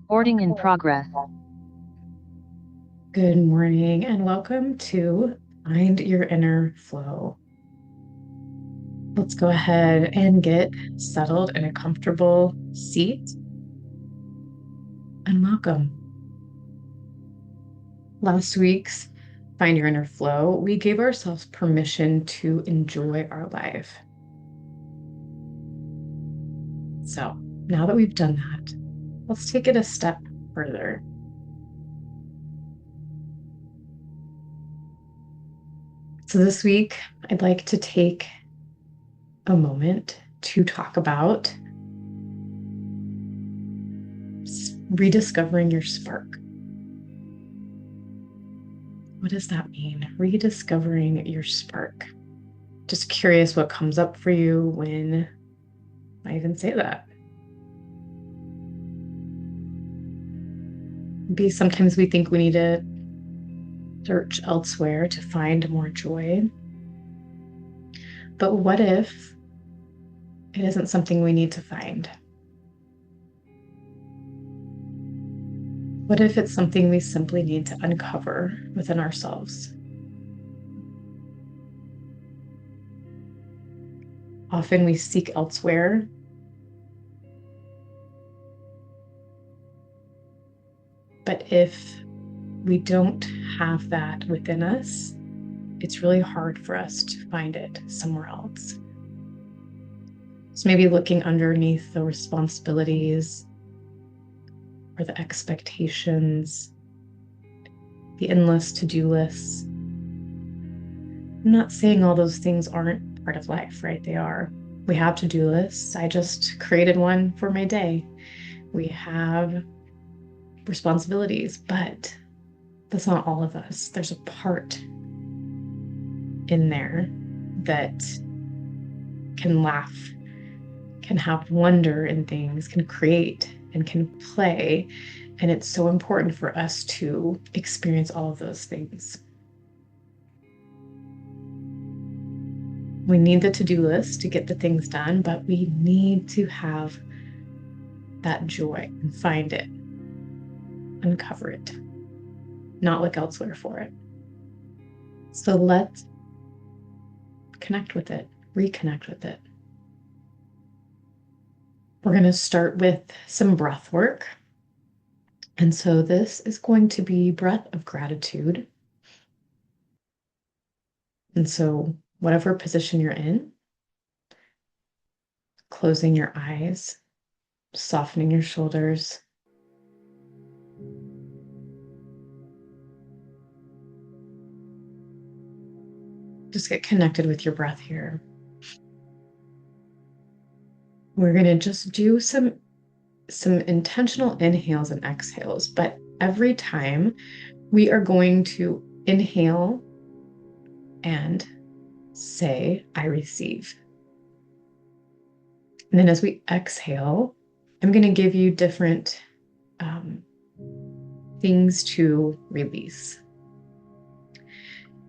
Recording in progress. Good morning and welcome to Find Your Inner Flow. Let's go ahead and get settled in a comfortable seat and welcome. Last week's Find Your Inner Flow, we gave ourselves permission to enjoy our life. So now that we've done that, let's take it a step further. So this week, I'd like to take a moment to talk about rediscovering your spark. What does that mean? Rediscovering your spark. Just curious what comes up for you when I even say that. Maybe sometimes we think we need to search elsewhere to find more joy. But what if it isn't something we need to find? What if it's something we simply need to uncover within ourselves? Often we seek elsewhere, but if we don't have that within us, it's really hard for us to find it somewhere else. So maybe looking underneath the responsibilities or the expectations, the endless to-do lists. I'm not saying all those things aren't part of life, right? They are. We have to-do lists. I just created one for my day. We have responsibilities, but that's not all of us. There's a part in there that can laugh, can have wonder in things, can create and can play. And it's so important for us to experience all of those things. We need the to-do list to get the things done, but we need to have that joy and find it, uncover it, not look elsewhere for it. So let's connect with it, reconnect with it. We're going to start with some breath work. And so this is going to be breath of gratitude. And so, whatever position you're in, closing your eyes, softening your shoulders. Just get connected with your breath here. We're going to just do some intentional inhales and exhales, but every time we are going to inhale and say, I receive. And then as we exhale, I'm going to give you different things to release.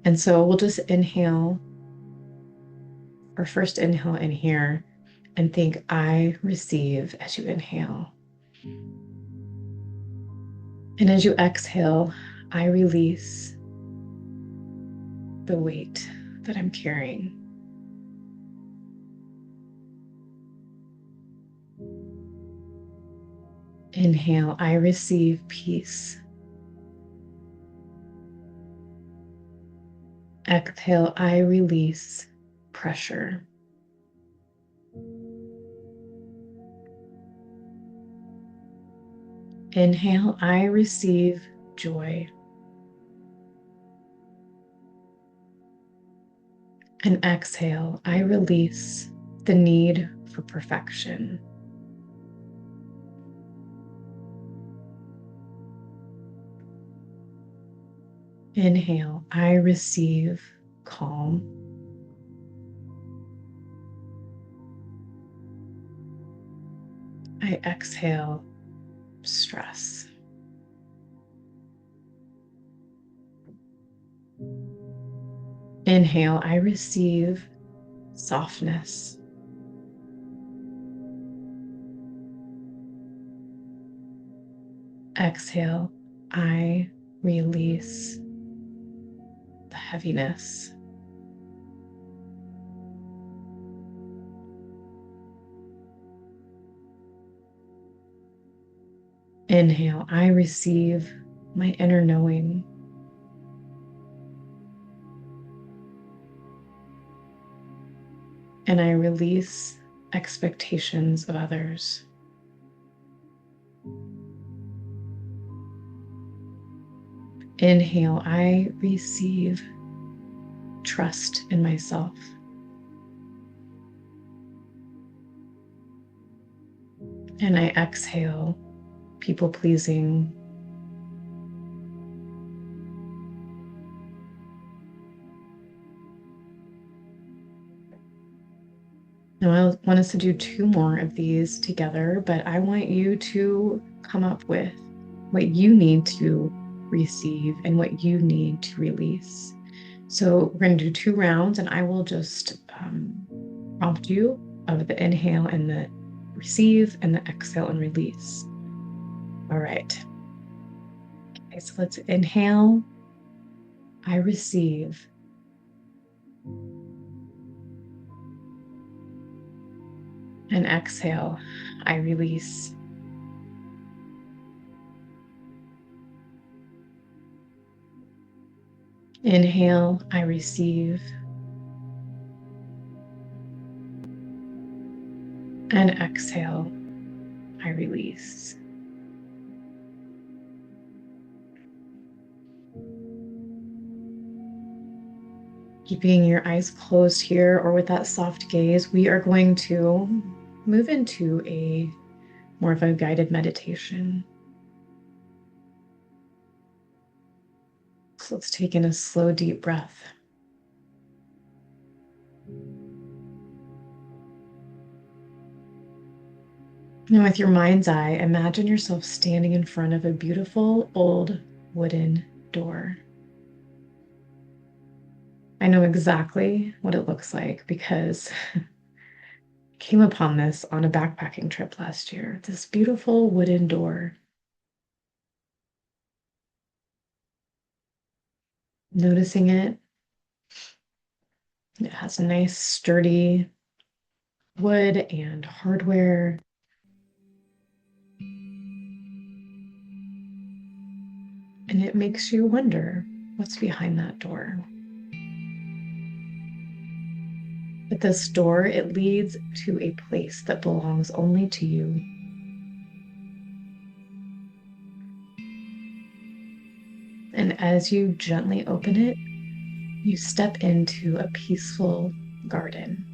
And so we'll just inhale, or first inhale in here, and think, I receive as you inhale. And as you exhale, I release the weight that I'm carrying. Inhale, I receive peace. Exhale, I release pressure. Inhale, I receive joy. And exhale, I release the need for perfection. Inhale, I receive calm. I exhale stress. Inhale, I receive softness. exhale, I release the heaviness. Inhale, I receive my inner knowing. And I release expectations of others. Inhale, I receive trust in myself. And I exhale people pleasing. Now, I want us to do 2 more of these together, but I want you to come up with what you need to receive and what you need to release. So we're going to do 2 rounds, and I will just prompt you of the inhale and the receive and the exhale and release. All right. Okay, so let's inhale. I receive. And exhale. I release. Inhale. I receive. And exhale. I release. Keeping your eyes closed here or with that soft gaze, we are going to move into a more of a guided meditation. So let's take in a slow, deep breath. And with your mind's eye, imagine yourself standing in front of a beautiful old wooden door. I know exactly what it looks like because I came upon this on a backpacking trip last year. This beautiful wooden door. Noticing it. It has a nice sturdy wood and hardware. And it makes you wonder what's behind that door. But this door, it leads to a place that belongs only to you. And as you gently open it, you step into a peaceful garden.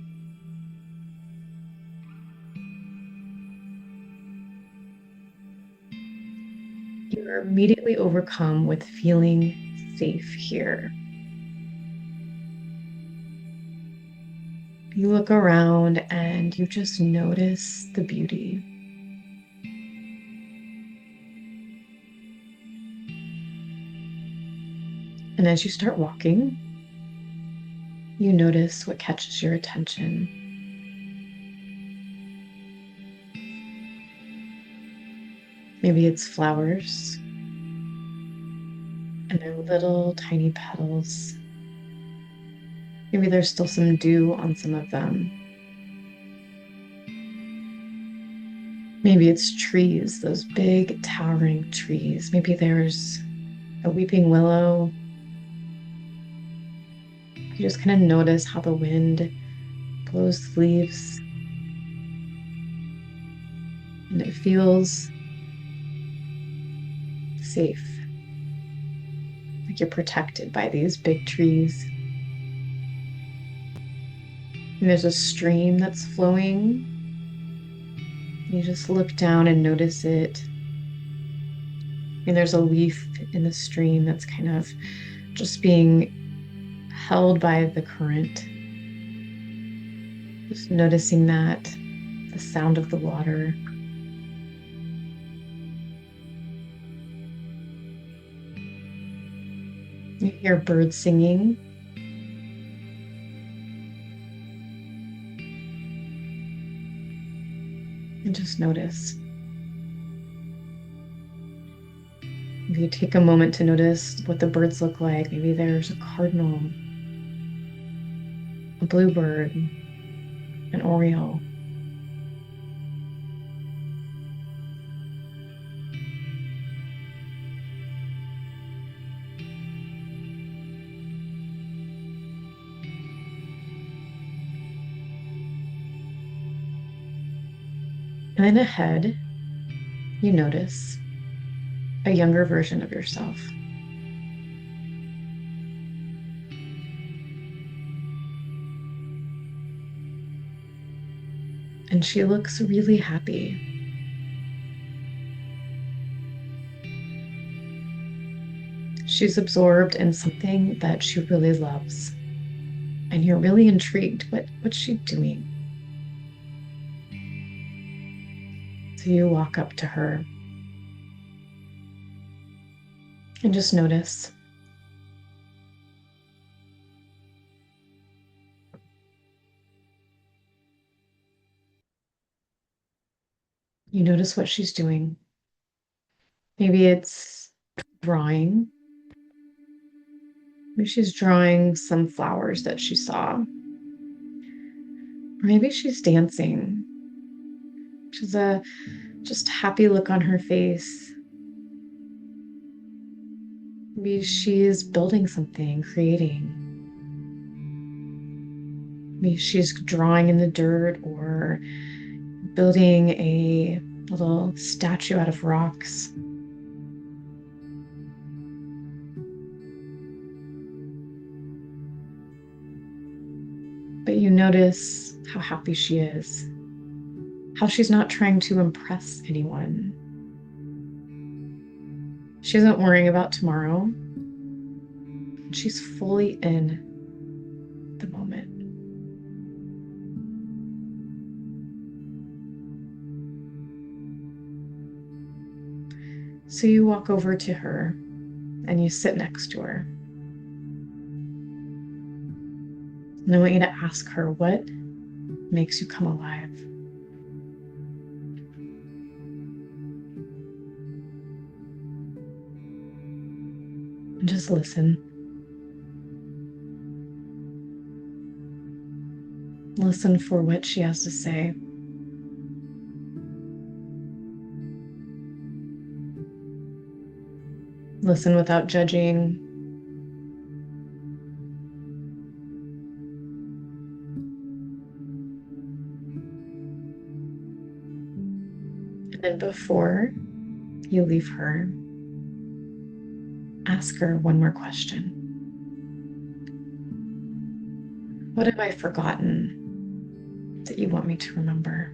You are immediately overcome with feeling safe here. You look around and you just notice the beauty. And as you start walking, you notice what catches your attention. Maybe it's flowers and their little tiny petals. Maybe there's still some dew on some of them. Maybe it's trees, those big towering trees. Maybe there's a weeping willow. You just kind of notice how the wind blows the leaves. And it feels safe. Like you're protected by these big trees. And there's a stream that's flowing. You just look down and notice it. And there's a leaf in the stream that's kind of just being held by the current. Just noticing that, the sound of the water. You hear birds singing. And just notice. If you take a moment to notice what the birds look like, maybe there's a cardinal, a bluebird, an oriole. And then ahead, you notice a younger version of yourself. And she looks really happy. She's absorbed in something that she really loves. And you're really intrigued. What's she doing? So you walk up to her and just notice. You notice what she's doing. Maybe it's drawing. Maybe she's drawing some flowers that she saw. Or maybe she's dancing. She's a just happy look on her face. Maybe she's building something, creating. Maybe she's drawing in the dirt or building a little statue out of rocks. But you notice how happy she is, how she's not trying to impress anyone. She isn't worrying about tomorrow. She's fully in the moment. So you walk over to her and you sit next to her. And I want you to ask her what makes you come alive. And just listen. Listen for what she has to say. Listen without judging. And then before you leave her, ask her one more question. What have I forgotten that you want me to remember?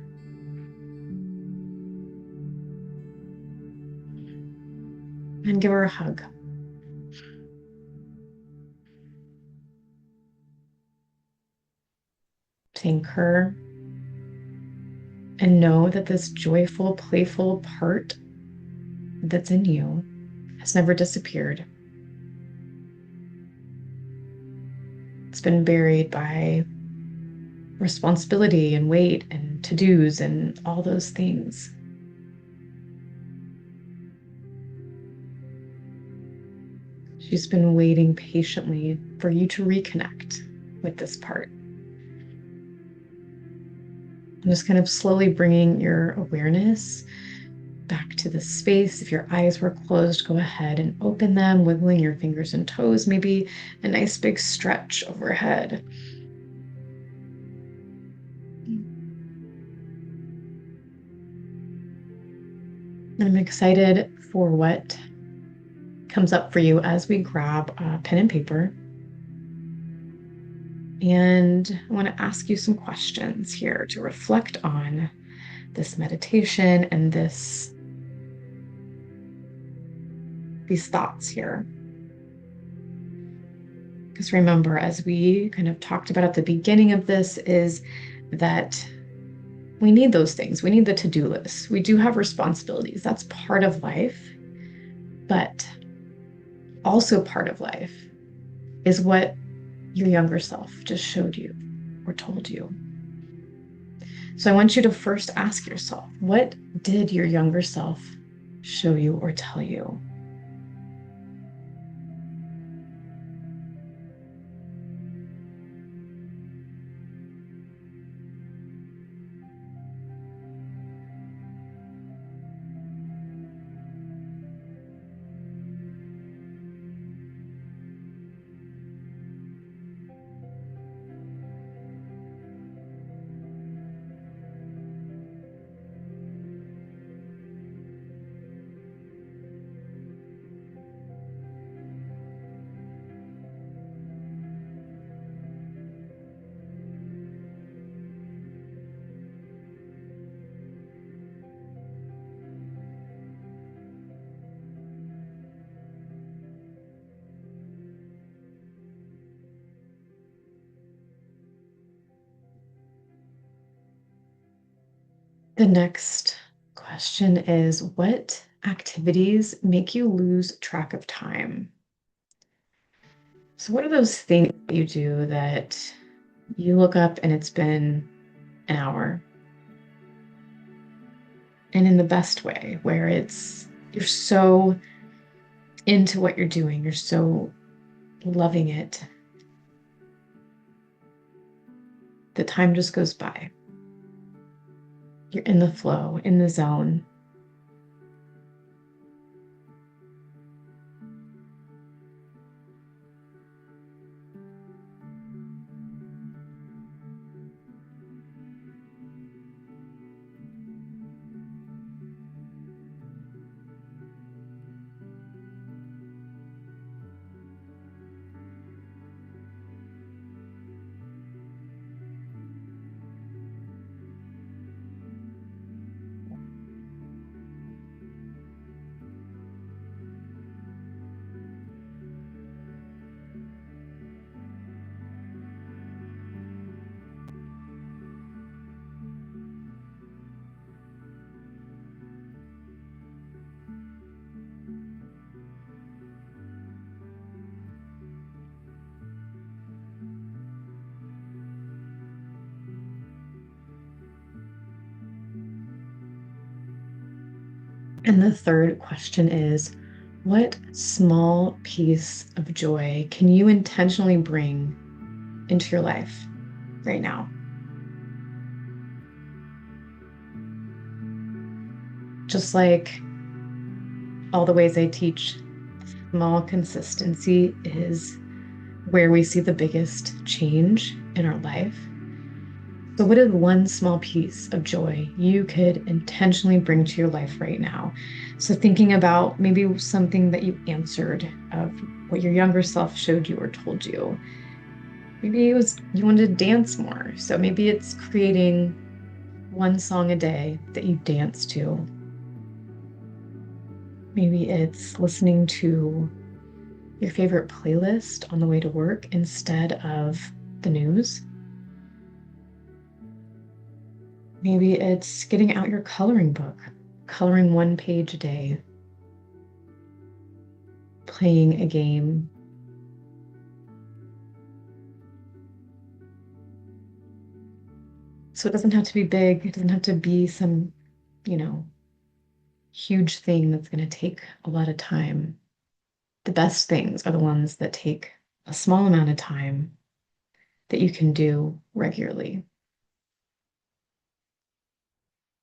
And give her a hug. Thank her. And know that this joyful, playful part that's in you has never disappeared. It's been buried by responsibility and weight and to-dos and all those things. She's been waiting patiently for you to reconnect with this part. And just kind of slowly bringing your awareness back to the space. If your eyes were closed, go ahead and open them, wiggling your fingers and toes, maybe a nice big stretch overhead. And I'm excited for what comes up for you as we grab a pen and paper. And I want to ask you some questions here to reflect on this meditation and these thoughts here. Because remember, as we kind of talked about at the beginning of this, is that we need those things. We need the to-do list. We do have responsibilities. That's part of life. But also part of life is what your younger self just showed you or told you. So I want you to first ask yourself, what did your younger self show you or tell you? The next question is, what activities make you lose track of time? So, what are those things that you do that you look up and it's been an hour? And in the best way, where you're so into what you're doing, you're so loving it, the time just goes by. You're in the flow, in the zone. And the third question is, what small piece of joy can you intentionally bring into your life right now? Just like all the ways I teach, small consistency is where we see the biggest change in our life. So, what is one small piece of joy you could intentionally bring to your life right now? So, thinking about maybe something that you answered of what your younger self showed you or told you. Maybe it was you wanted to dance more. So, maybe it's creating one song a day that you dance to. Maybe it's listening to your favorite playlist on the way to work instead of the news. Maybe it's getting out your coloring book, coloring one page a day, playing a game. So it doesn't have to be big. It doesn't have to be some, you know, huge thing that's going to take a lot of time. The best things are the ones that take a small amount of time that you can do regularly.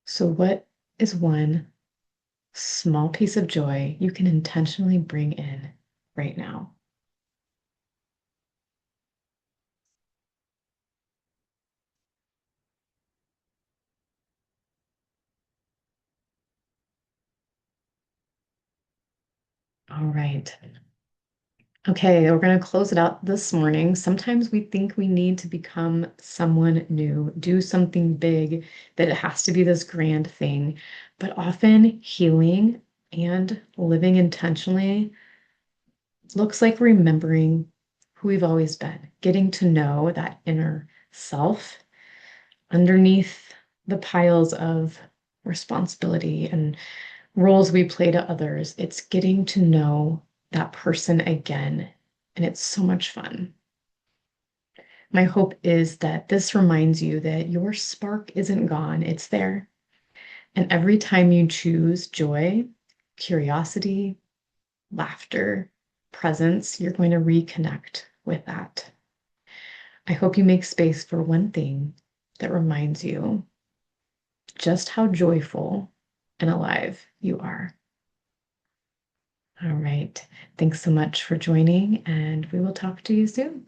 So, what is one small piece of joy you can intentionally bring in right now? All right. Okay, we're going to close it out this morning. Sometimes we think we need to become someone new, do something big, that it has to be this grand thing. But often healing and living intentionally looks like remembering who we've always been, getting to know that inner self underneath the piles of responsibility and roles we play to others. It's getting to know that person again. And it's so much fun. My hope is that this reminds you that your spark isn't gone, it's there. And every time you choose joy, curiosity, laughter, presence, you're going to reconnect with that. I hope you make space for one thing that reminds you just how joyful and alive you are. All right. Thanks so much for joining, and we will talk to you soon.